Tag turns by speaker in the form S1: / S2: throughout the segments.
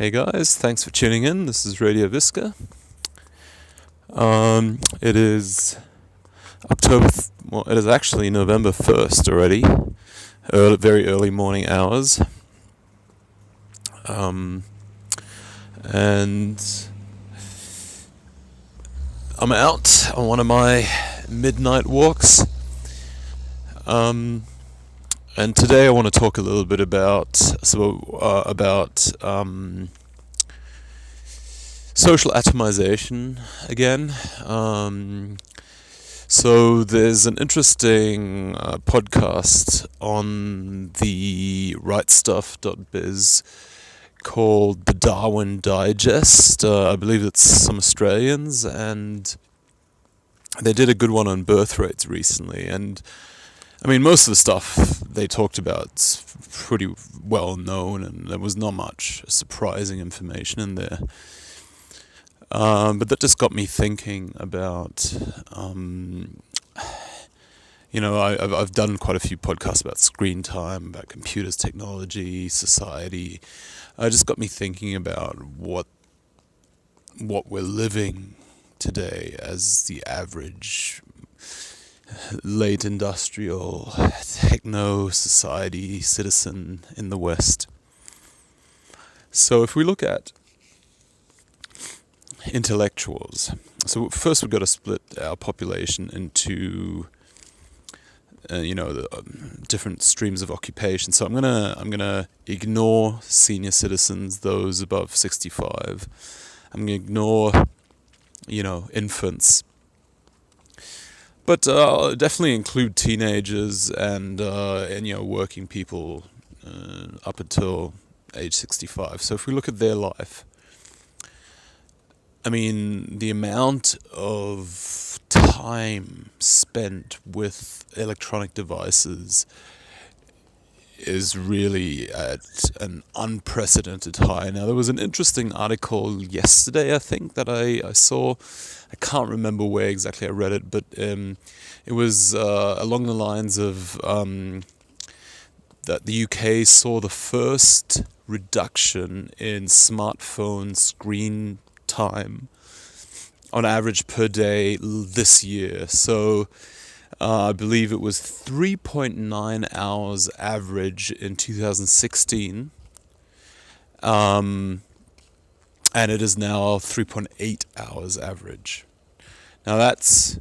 S1: Hey guys, thanks for tuning in. This is Radio Viska. It is it is actually November 1st already. Very early morning hours. And I'm out on one of my midnight walks. And today I want to talk a little bit about social atomization again. So there's an interesting podcast on the rightstuff.biz called the Darwin Digest. I believe it's some Australians, and they did a good one on birth rates recently. And I mean, most of the stuff they talked about pretty well known, and there was not much surprising information in there. But that just got me thinking about, I've done quite a few podcasts about screen time, about computers, technology, society. It just got me thinking about what we're living today as the average late industrial techno society citizen in the West. So if we look at intellectuals, so first we've got to split our population into the different streams of occupation. So I'm gonna ignore senior citizens, those above 65. I'm gonna ignore infants. But I'll definitely include teenagers and working people up until age 65. So if we look at their life, I mean, the amount of time spent with electronic devices is really at an unprecedented high. Now, there was an interesting article yesterday, I think, that I saw. I can't remember where exactly I read it, but it was along the lines of that the UK saw the first reduction in smartphone screen time on average per day this year. So I believe it was 3.9 hours average in 2016. And it is now 3.8 hours average. Now that's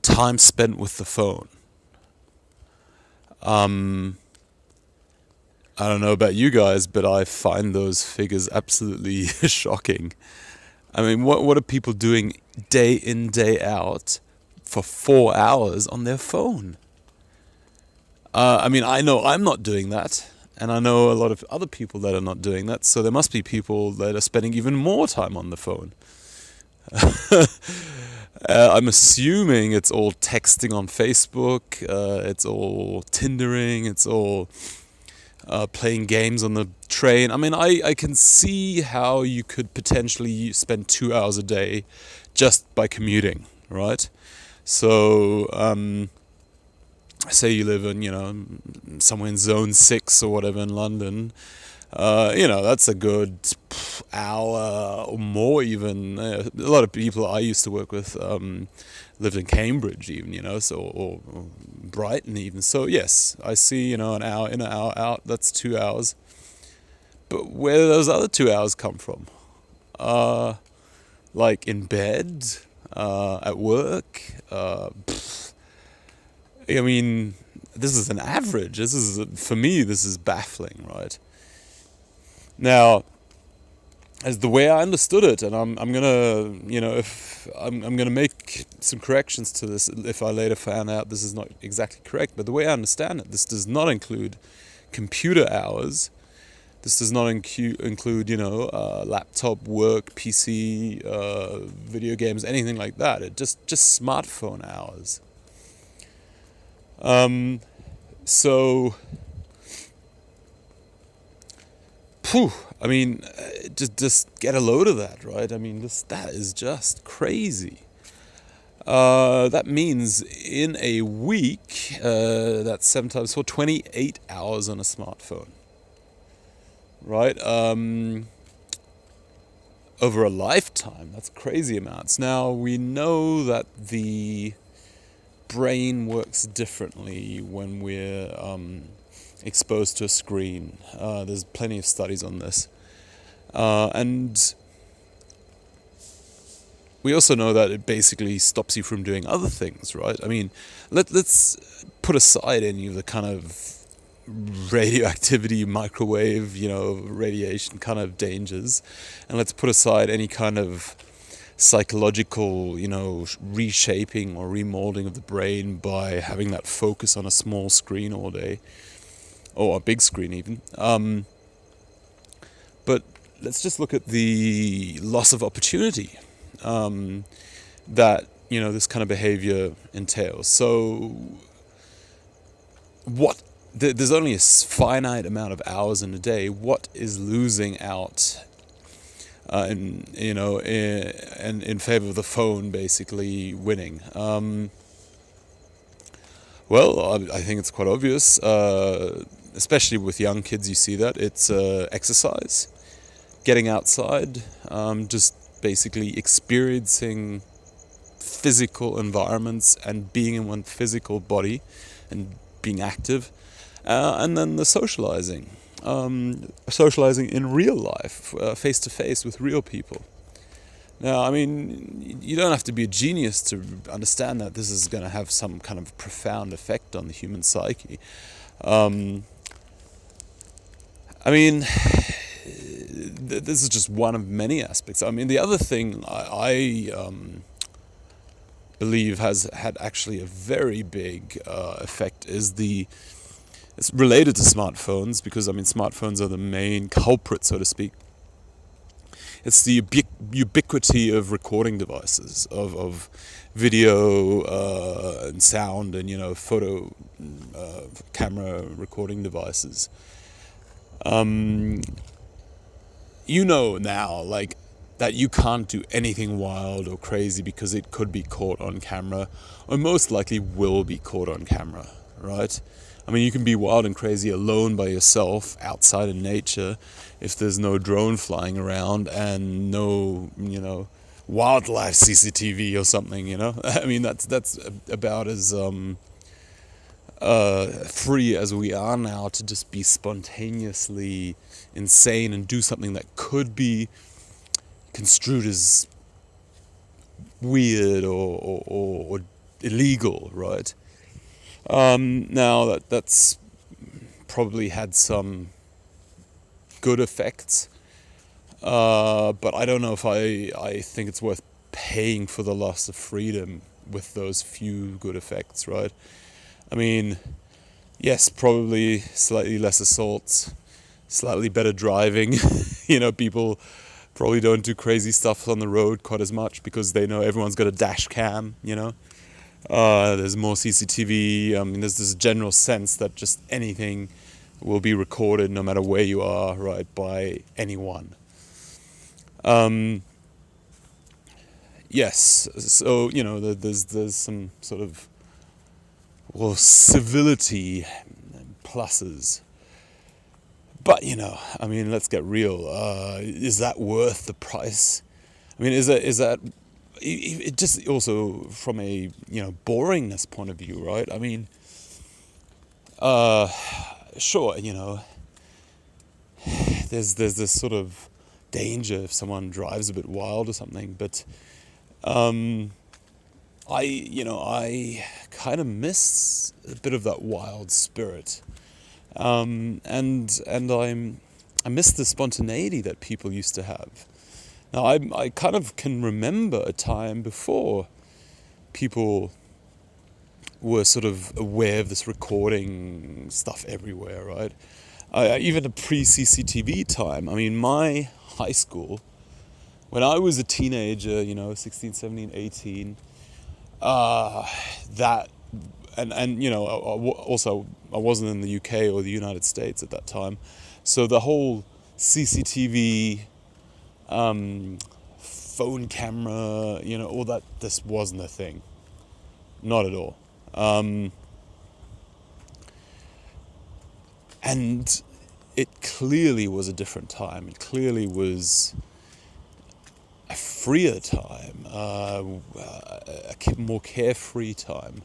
S1: time spent with the phone. I don't know about you guys, but I find those figures absolutely shocking. I mean, what are people doing day in, day out for 4 hours on their phone? I mean, I know I'm not doing that. And I know a lot of other people that are not doing that, so there must be people that are spending even more time on the phone. I'm assuming it's all texting on Facebook, it's all Tindering, it's all playing games on the train. I mean, I can see how you could potentially spend 2 hours a day just by commuting, right? So, say you live in, somewhere in Zone 6 or whatever in London, that's a good hour or more even. A lot of people I used to work with lived in Cambridge even, or Brighton even. So yes, I see, an hour in, an hour out, that's 2 hours. But where do those other 2 hours come from? Like in bed, at work, I mean, this is an average. For me, this is baffling, right? Now, as the way I understood it, and I'm gonna, if I'm gonna make some corrections to this if I later found out this is not exactly correct. But the way I understand it, this does not include computer hours. This does not include, laptop work, PC, video games, anything like that. It just smartphone hours. So, I mean, just get a load of that, right? I mean, that is just crazy. That means in a week, that's 7 times 4, 28 hours on a smartphone, right? over a lifetime. That's crazy amounts. Now, we know that the brain works differently when we're exposed to a screen. There's plenty of studies on this. And we also know that it basically stops you from doing other things, right? I mean, let's put aside any of the kind of radioactivity, microwave, radiation kind of dangers, and let's put aside any kind of psychological, reshaping or remolding of the brain by having that focus on a small screen all day, or a big screen even. But let's just look at the loss of opportunity that this kind of behavior entails. So there's only a finite amount of hours in a day. What is losing out in favor of the phone basically winning? Well, I think it's quite obvious, especially with young kids. You see that it's exercise, getting outside, just basically experiencing physical environments and being in one physical body and being active, and then the socializing in real life, face to face with real people. Now, I mean, you don't have to be a genius to understand that this is going to have some kind of profound effect on the human psyche. I mean, this is just one of many aspects. I mean, the other thing I believe has had actually a very big effect is it's related to smartphones, because I mean smartphones are the main culprit, so to speak. It's the ubiquity of recording devices, of video and sound and photo camera recording devices. Now, like, that you can't do anything wild or crazy because it could be caught on camera, or most likely will be caught on camera, right? I mean, you can be wild and crazy alone by yourself outside in nature if there's no drone flying around and no, wildlife CCTV or something, I mean, that's about as free as we are now to just be spontaneously insane and do something that could be construed as weird or illegal, right? Now that's probably had some good effects, but I don't know if I think it's worth paying for the loss of freedom with those few good effects, right? I mean, yes, probably slightly less assaults, slightly better driving. People probably don't do crazy stuff on the road quite as much because they know everyone's got a dash cam, There's more CCTV. I mean, there's this general sense that just anything will be recorded no matter where you are, right, by anyone. Yes, so, there's some sort of, civility pluses. But, I mean, let's get real. Is that worth the price? I mean, is that it just also from a, boringness point of view, right? I mean, sure, there's this sort of danger if someone drives a bit wild or something, but I kind of miss a bit of that wild spirit. And I miss the spontaneity that people used to have. Now, I kind of can remember a time before people were sort of aware of this recording stuff everywhere, right? Even a pre-CCTV time. I mean, my high school, when I was a teenager, 16, 17, 18, that... And also I wasn't in the UK or the United States at that time, so the whole CCTV, phone camera, all that, this wasn't a thing, not at all. And it clearly was a different time. It clearly was freer time, a more carefree time.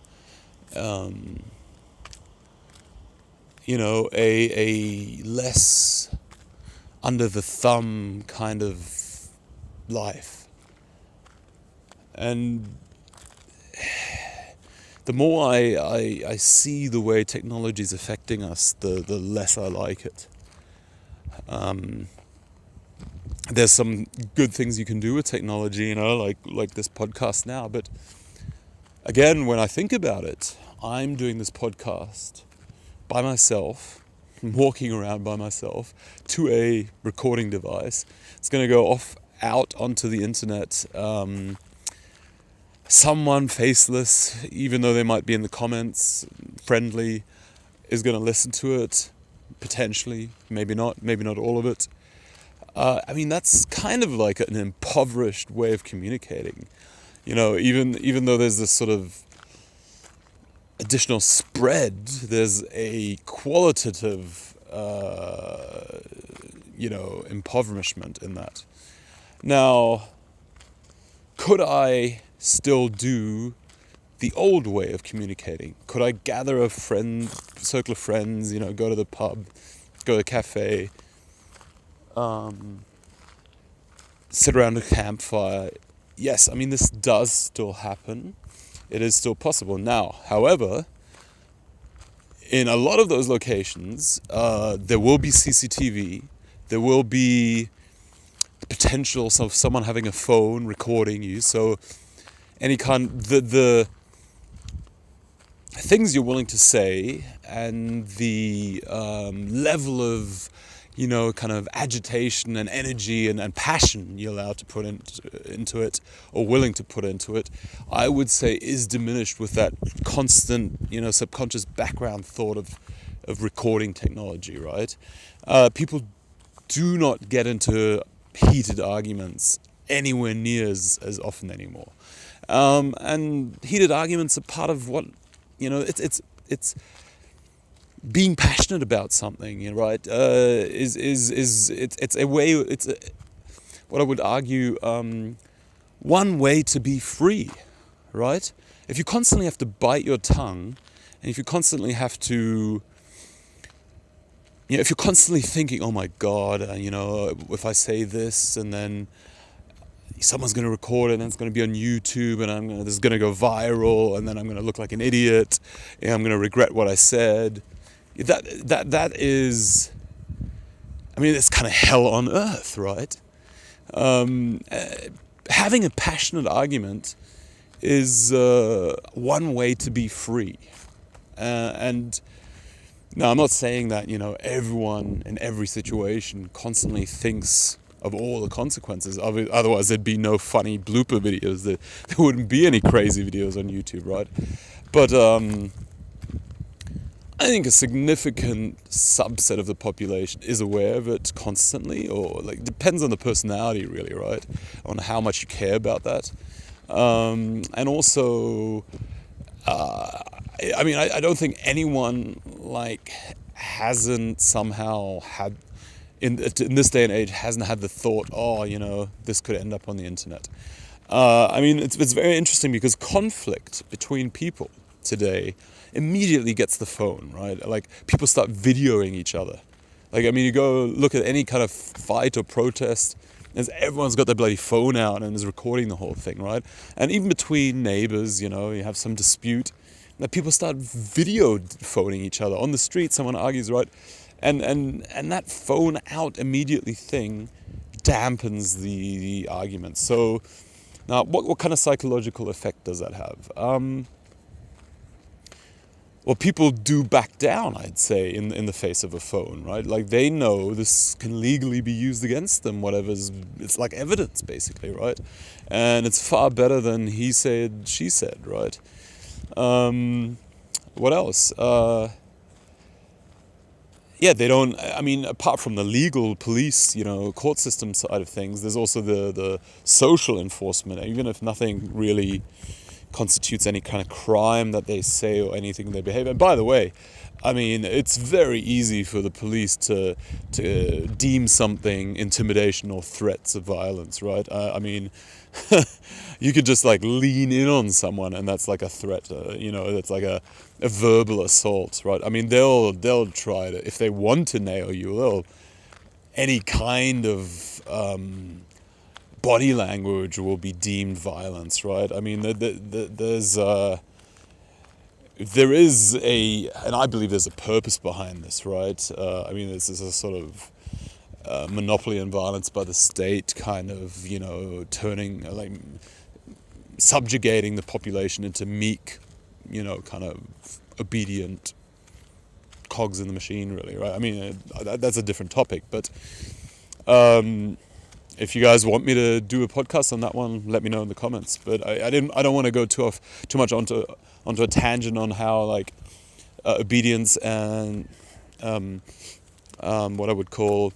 S1: A less under the thumb kind of life. And the more I see the way technology is affecting us, the less I like it. There's some good things you can do with technology, like this podcast now. But again, when I think about it, I'm doing this podcast by myself, walking around by myself to a recording device. It's going to go out onto the internet. Someone faceless, even though they might be in the comments, friendly, is going to listen to it, potentially, maybe not all of it. That's kind of like an impoverished way of communicating. Even though there's this sort of additional spread, there's a qualitative, impoverishment in that. Now, could I still do the old way of communicating? Could I gather a circle of friends, go to the pub, go to the cafe, sit around a campfire? Yes, this does still happen. It is still possible. Now, however, in a lot of those locations, there will be CCTV, there will be the potential of someone having a phone recording you, so any the things you're willing to say and the level of kind of agitation and energy and passion you're allowed to put into it, or willing to put into it, I would say is diminished with that constant, subconscious background thought of recording technology, right? People do not get into heated arguments anywhere near as often anymore. And heated arguments are part of what, it's being passionate about something, right? It's a way. What I would argue, one way to be free, right? If you constantly have to bite your tongue, and if you constantly have to, if you're constantly thinking, oh my God, if I say this and then someone's going to record it and it's going to be on YouTube and this is going to go viral and then I'm going to look like an idiot and I'm going to regret what I said. That is, it's kind of hell on earth, right? Having a passionate argument is one way to be free. And now I'm not saying that, everyone in every situation constantly thinks of all the consequences. Otherwise there'd be no funny blooper videos. There wouldn't be any crazy videos on YouTube, right? But I think a significant subset of the population is aware of it constantly, or depends on the personality really, right? On how much you care about that. And also, I don't think anyone hasn't somehow had, in this day and age, hasn't had the thought, this could end up on the internet. It's very interesting because conflict between people today immediately gets the phone, right? People start videoing each other. You go look at any kind of fight or protest, and everyone's got their bloody phone out and is recording the whole thing, right? And even between neighbors, you have some dispute, that people start video phoning each other on the street. Someone argues, right? And that phone out immediately thing dampens the argument. So now, what kind of psychological effect does that have? Well, people do back down, I'd say, in the face of a phone, right? They know this can legally be used against them, it's like evidence, basically, right? And it's far better than he said, she said, right? What else? They don't, apart from the legal police, court system side of things, there's also the social enforcement, even if nothing really constitutes any kind of crime that they say or anything they behave. And by the way, I mean, it's very easy for the police to deem something intimidation or threats of violence, right? I mean, you could just like lean in on someone, and that's like a threat. That's like a verbal assault, right? I mean, they'll try to, if they want to nail you, they'll any kind of body language will be deemed violence, right? I mean, there is and I believe there's a purpose behind this, right? I mean, this is a sort of monopoly on violence by the state, kind of, turning, subjugating the population into meek, kind of obedient cogs in the machine, really, right? I mean, that's a different topic, but if you guys want me to do a podcast on that one, let me know in the comments. But I don't want to go too much onto a tangent on how obedience and what I would call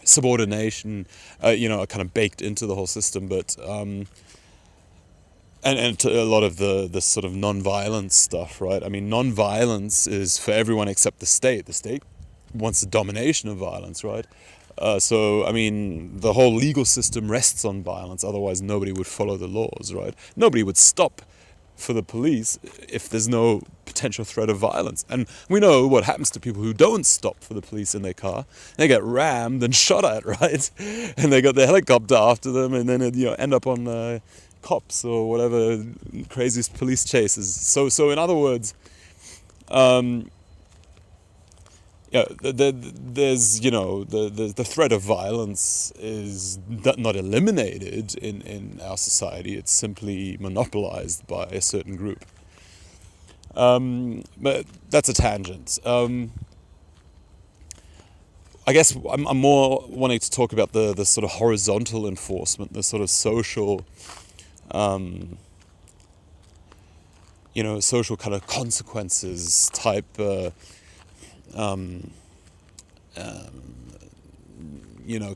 S1: subordination, are kind of baked into the whole system. But and to a lot of the sort of non-violence stuff, right? I mean, non-violence is for everyone except the state. The state wants the domination of violence, right? So, I mean, the whole legal system rests on violence. Otherwise, nobody would follow the laws, right? Nobody would stop for the police if there's no potential threat of violence. And we know what happens to people who don't stop for the police in their car. They get rammed and shot at, right? And they got the helicopter after them, and then end up on cops or whatever craziest police chases. So in other words, there's the threat of violence is not eliminated in our society. It's simply monopolized by a certain group. But that's a tangent. I guess I'm more wanting to talk about the sort of horizontal enforcement, the sort of social, social kind of consequences type.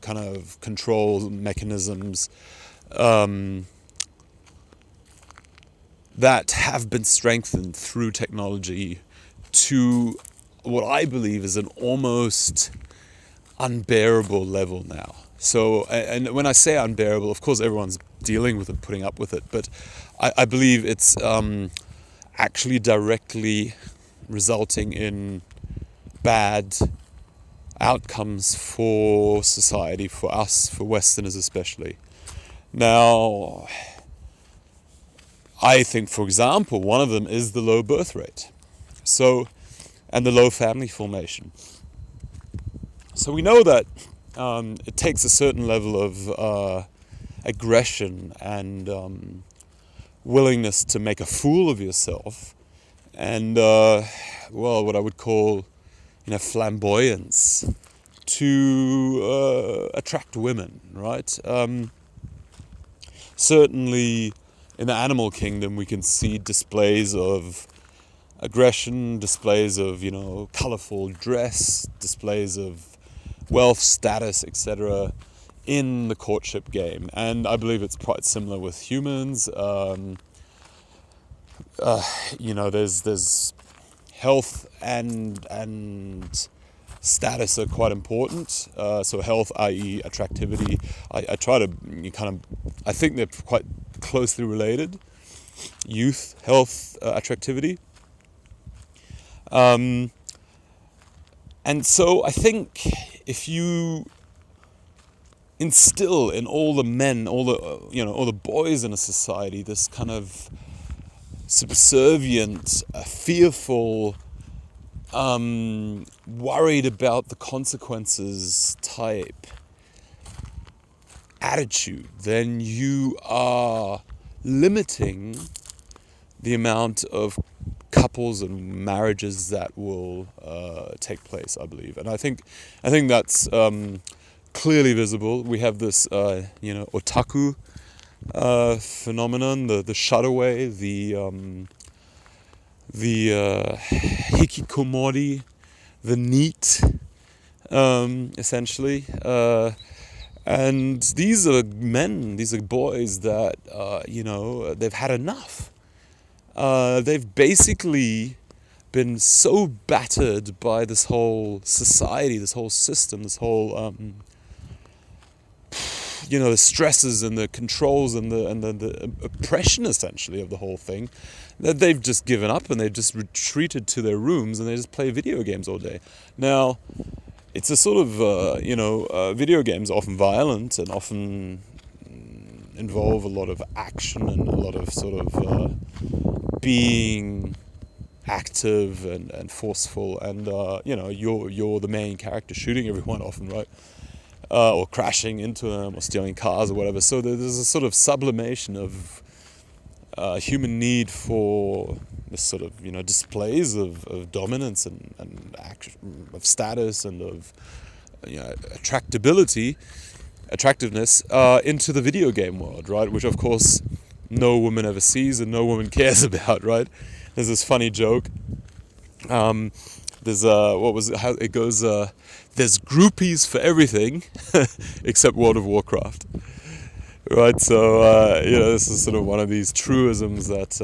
S1: Kind of control mechanisms that have been strengthened through technology to what I believe is an almost unbearable level now. So, and when I say unbearable, of course everyone's dealing with it, putting up with it, but I believe it's actually directly resulting in bad outcomes for society, for us, for Westerners especially. Now, I think, for example, one of them is the low birth rate, and the low family formation. So we know that it takes a certain level of aggression and willingness to make a fool of yourself, and what I would call flamboyance to attract women, right? Certainly in the animal kingdom we can see displays of aggression, displays of colorful dress, displays of wealth, status, etc. in the courtship game, and I believe it's quite similar with humans. There's health and status are quite important. So health, i.e. attractivity, I try to I think they're quite closely related. Youth, health, attractivity. And so I think if you instill in all the men, all the boys in a society this kind of subservient, fearful, worried about the consequences type attitude, then you are limiting the amount of couples and marriages that will take place, I believe. And I think that's clearly visible. We have this otaku phenomenon, the shutaway, the hikikomori, the NEET, essentially. And these are men, these are boys that, they've had enough. They've basically been so battered by this whole society, this whole system, this whole the stresses and the controls and the oppression essentially of the whole thing, that they've just given up and they've just retreated to their rooms and they just play video games all day. Now, it's a sort of video games are often violent and often involve a lot of action and a lot of sort of being active and forceful, and you're the main character shooting everyone often, right? Or crashing into them or stealing cars or whatever. So there's a sort of sublimation of human need for this sort of displays of dominance and of status and of attractiveness into the video game world, right? Which of course no woman ever sees and no woman cares about, right? There's this funny joke. There's how it goes. There's groupies for everything except World of Warcraft, right? So this is sort of one of these truisms that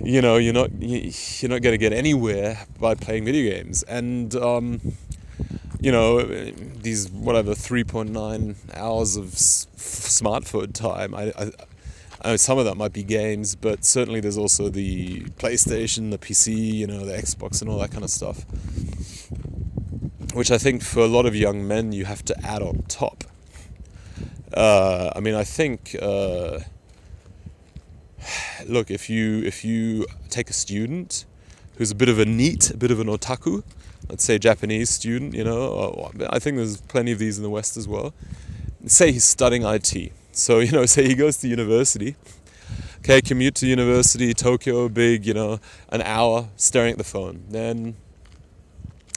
S1: you're not going to get anywhere by playing video games, and these 3.9 hours of smartphone time. I know some of that might be games, but certainly there's also the PlayStation, the PC, the Xbox and all that kind of stuff, which I think for a lot of young men you have to add on top. I think, look, if you take a student who's a bit of a NEET, a bit of an otaku, let's say Japanese student, I think there's plenty of these in the West as well. Say he's studying IT. So, say he goes to university, commute to university, Tokyo, big, an hour staring at the phone. Then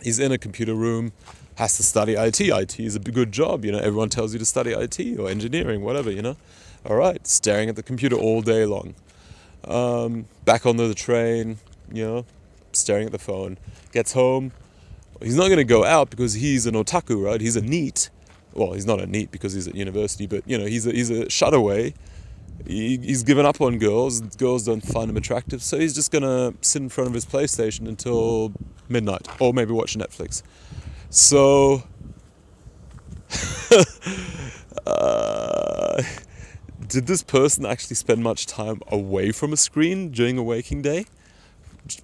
S1: he's in a computer room, has to study IT. IT is a good job, everyone tells you to study IT or engineering, whatever, All right, staring at the computer all day long. Back onto the train, staring at the phone. Gets home. He's not going to go out because he's an otaku, right? He's a NEET. Well, he's not a NEET because he's at university, but he's a shutaway. He's given up on girls. Girls don't find him attractive, so he's just gonna sit in front of his PlayStation until midnight, or maybe watch Netflix. So, did this person actually spend much time away from a screen during a waking day?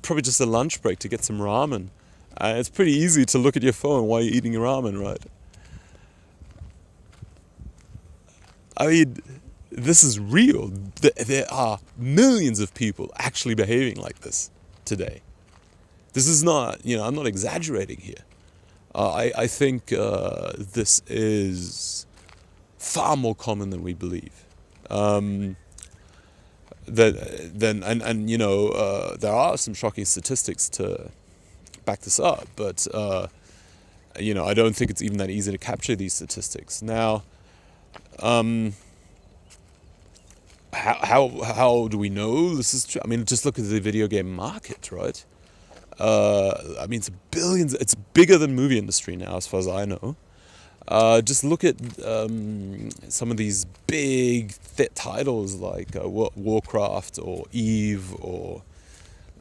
S1: Probably just a lunch break to get some ramen. It's pretty easy to look at your phone while you're eating your ramen, right? I mean, this is real. There are millions of people actually behaving like this today. This is not, I'm not exaggerating here. I think this is far more common than we believe. There are some shocking statistics to back this up, but I don't think it's even that easy to capture these statistics. Now, how do we know this is true? I mean, just look at the video game market, right? It's billions. It's bigger than movie industry now, as far as I know. Just look at some of these big titles like Warcraft or Eve or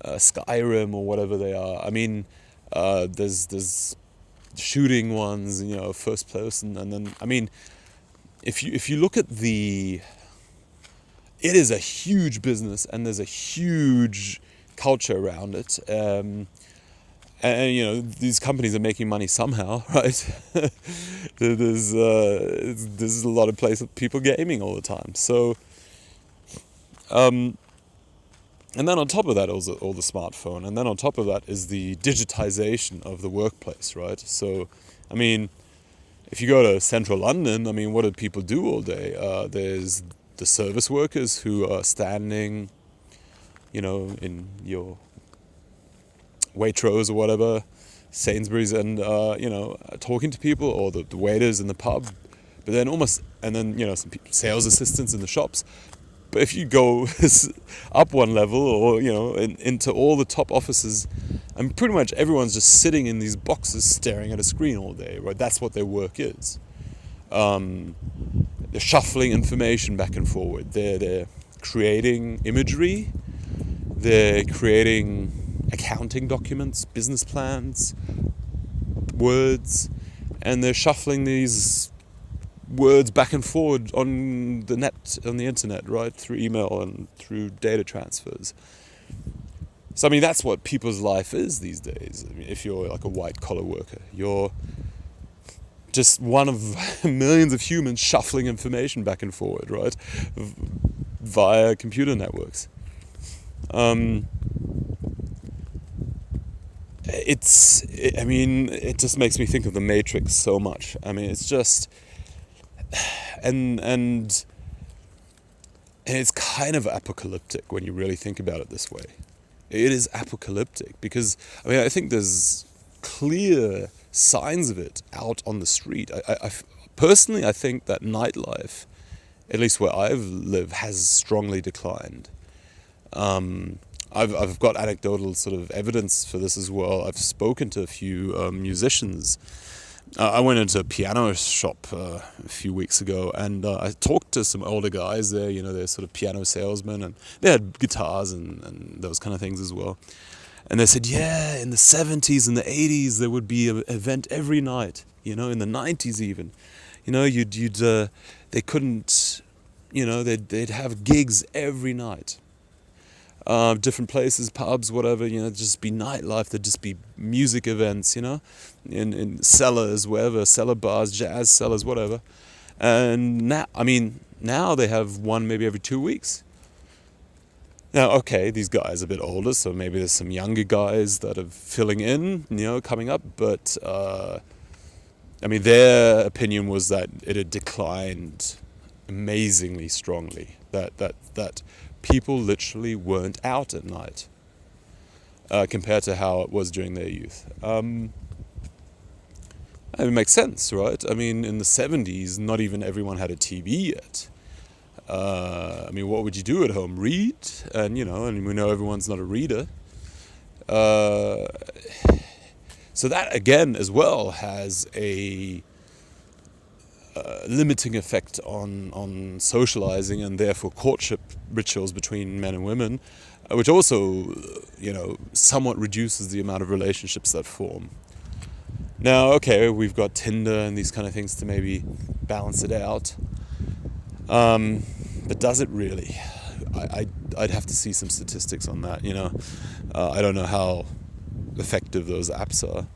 S1: Skyrim or whatever they are. I mean, there's shooting ones, first person, and then if you look at it is a huge business and there's a huge culture around it. And these companies are making money somehow, right? There's a lot of places people gaming all the time. So, and then on top of that, all the smartphone, and then on top of that is the digitization of the workplace, right? So, if you go to central London, what do people do all day? There's the service workers who are standing, in your Waitrose or whatever, Sainsbury's, and talking to people, or the waiters in the pub. But then some sales assistants in the shops. But if you go up one level, or into all the top offices, and pretty much everyone's just sitting in these boxes staring at a screen all day, right? That's what their work is. They're shuffling information back and forward. They're creating imagery. They're creating accounting documents, business plans, words, and they're shuffling these words back and forward on the internet, right, through email and through data transfers. So I mean, that's what people's life is these days. I mean, if you're like a white collar worker, you're just one of millions of humans shuffling information back and forward, right, via computer networks. It just makes me think of the Matrix so much. I mean, it's just, and it's kind of apocalyptic when you really think about it this way. It is apocalyptic because, I mean, I think there's clear signs of it out on the street. Personally, I think that nightlife, at least where I live, has strongly declined. I've got anecdotal sort of evidence for this as well. I've spoken to a few musicians. I went into a piano shop a few weeks ago, and I talked to some older guys there. You know, they're sort of piano salesmen, and they had guitars and those kind of things as well. And they said, yeah, in the 70s and the 80s, there would be an event every night. You know, in the 90s even. You know, they couldn't, you know, they'd have gigs every night. Different places, pubs, whatever, you know, just be nightlife, there'd just be music events, you know, in cellars, wherever, cellar bars, jazz cellars, whatever. And now they have one maybe every 2 weeks. Now, okay, these guys are a bit older, so maybe there's some younger guys that are filling in, you know, coming up, but, their opinion was that it had declined amazingly strongly, that people literally weren't out at night compared to how it was during their youth. It makes sense, right? I mean, in the 70s, not even everyone had a TV yet. What would you do at home? Read? And we know everyone's not a reader. So that, again, as well, has a limiting effect on socializing and therefore courtship rituals between men and women, which also, somewhat reduces the amount of relationships that form. Now, okay, we've got Tinder and these kind of things to maybe balance it out. But does it really? I'd have to see some statistics on that, I don't know how effective those apps are.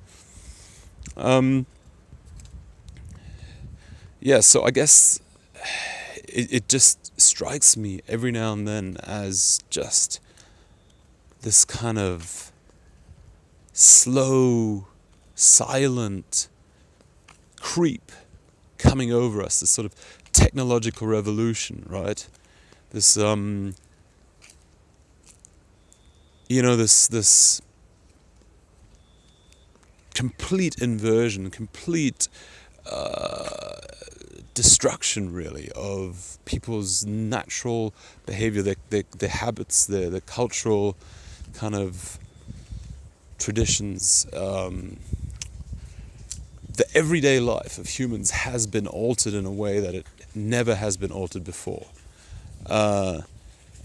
S1: So I guess it just strikes me every now and then as just this kind of slow, silent creep coming over us, this sort of technological revolution, right? This, this complete inversion, complete destruction, really, of people's natural behavior, their habits, their cultural kind of traditions. The everyday life of humans has been altered in a way that it never has been altered before.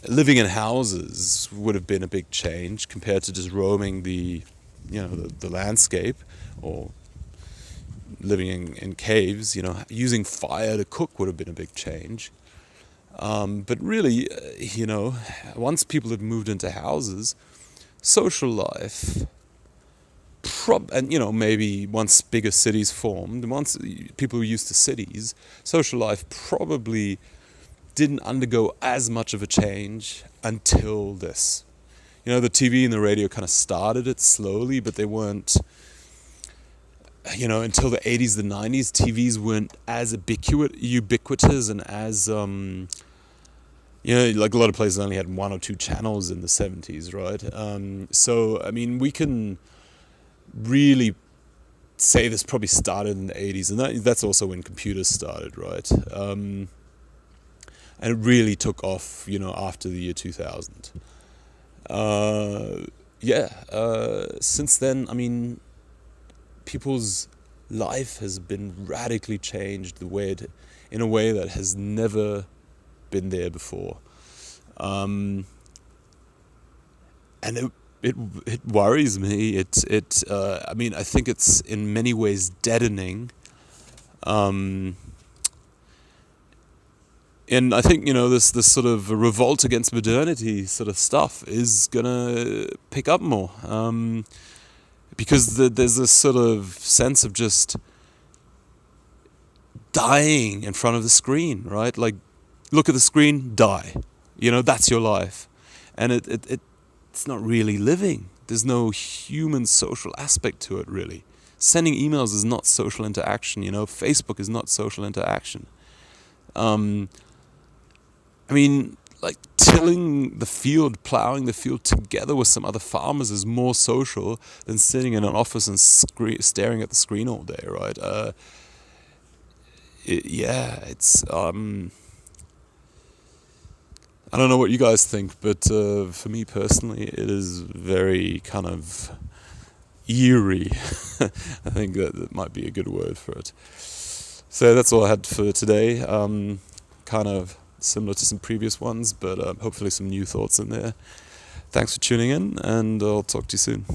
S1: Living in houses would have been a big change compared to just roaming the landscape, or living in caves. Using fire to cook would have been a big change. But really, once people had moved into houses, social life, maybe once bigger cities formed, once people were used to cities, social life probably didn't undergo as much of a change until this. The TV and the radio kind of started it slowly, but they weren't, until the 80s, the 90s, TVs weren't as ubiquitous and as, like a lot of places only had 1 or 2 channels in the 70s, right? We can really say this probably started in the 80s, and that's also when computers started, right? And it really took off, after the year 2000. Since then, people's life has been radically changed in a way that has never been there before. And it worries me. I mean, I think it's in many ways deadening. And I think, this sort of revolt against modernity sort of stuff is gonna pick up more, because there's this sort of sense of just dying in front of the screen, right? Like, look at the screen, die. That's your life, and it's not really living. There's no human social aspect to it, really. Sending emails is not social interaction. Facebook is not social interaction. I mean, like, tilling the field, plowing the field together with some other farmers is more social than sitting in an office and staring at the screen all day, right? It's I don't know what you guys think, but for me personally, it is very kind of eerie. I think that might be a good word for it. So that's all I had for today. Kind of similar to some previous ones, but hopefully some new thoughts in there. Thanks for tuning in, and I'll talk to you soon.